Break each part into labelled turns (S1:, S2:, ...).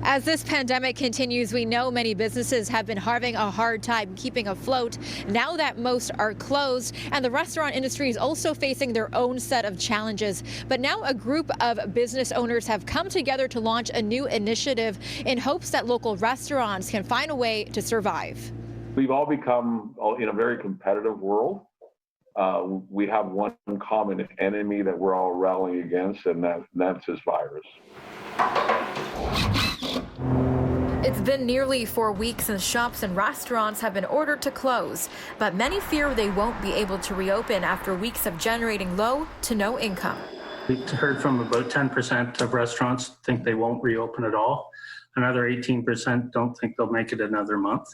S1: As this pandemic continues, we know many businesses have been having a hard time keeping afloat now that most are closed, and the restaurant industry is also facing their own set of challenges. But now a group of business owners have come together to launch a new initiative in hopes that local restaurants can find a way to survive.
S2: We've all become, in a very competitive world. We have one common enemy that we're all rallying against, and that's this virus.
S1: It's been nearly 4 weeks since shops and restaurants have been ordered to close, but many fear they won't be able to reopen after weeks of generating low to no income.
S3: We've heard from about 10% of restaurants think they won't reopen at all. Another 18% don't think they'll make it another month.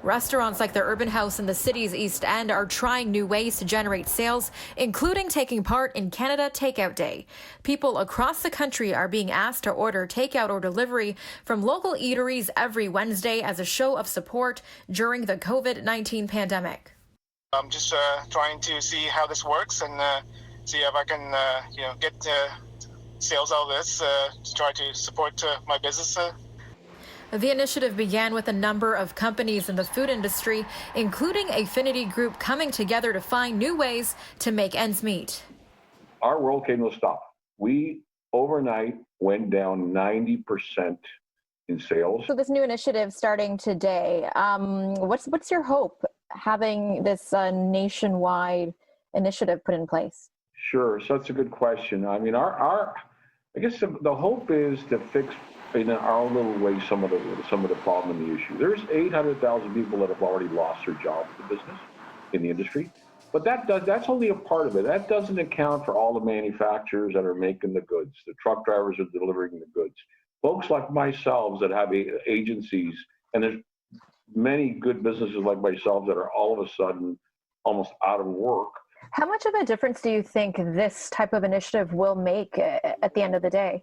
S1: Restaurants like the Urban House in the city's East End are trying new ways to generate sales, including taking part in Canada Takeout Day. People across the country are being asked to order takeout or delivery from local eateries every Wednesday as a show of support during the COVID-19 pandemic.
S4: I'm just trying to see how this works and see if I can get sales out of this to try to support my business.
S1: The initiative began with a number of companies in the food industry, including Affinity Group, coming together to find new ways to make ends meet.
S2: Our world came to a stop. We overnight went down 90% in sales.
S5: So this new initiative starting today, what's your hope having this nationwide initiative put in place?
S2: Sure, so that's a good question. I mean, I guess the hope is to fix in our own little way some of the problem and the issue. There's 800,000 people that have already lost their job in the business, in the industry, but that's only a part of it. That doesn't account for all the manufacturers that are making the goods, the truck drivers are delivering the goods, folks like myself that have agencies, and there's many good businesses like myself that are all of a sudden almost out of work.
S5: How much of a difference do you think this type of initiative will make at the end of the day?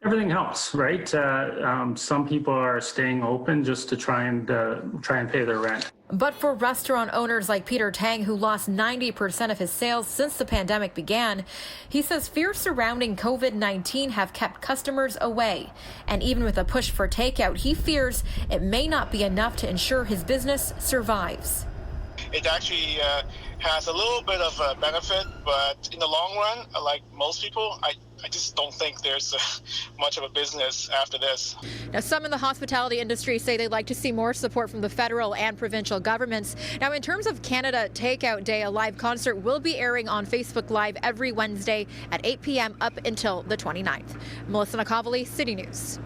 S3: Everything helps, right? Some people are staying open just to try and pay their rent.
S1: But for restaurant owners like Peter Tang, who lost 90% of his sales since the pandemic began, he says fears surrounding COVID-19 have kept customers away. And even with a push for takeout, he fears it may not be enough to ensure his business survives.
S4: It actually has a little bit of a benefit, but in the long run, like most people, I just don't think there's much of a business after this.
S1: Now, some in the hospitality industry say they'd like to see more support from the federal and provincial governments. Now, in terms of Canada Takeout Day, a live concert will be airing on Facebook Live every Wednesday at 8 p.m. up until the 29th. Melissa Nakavali, City News.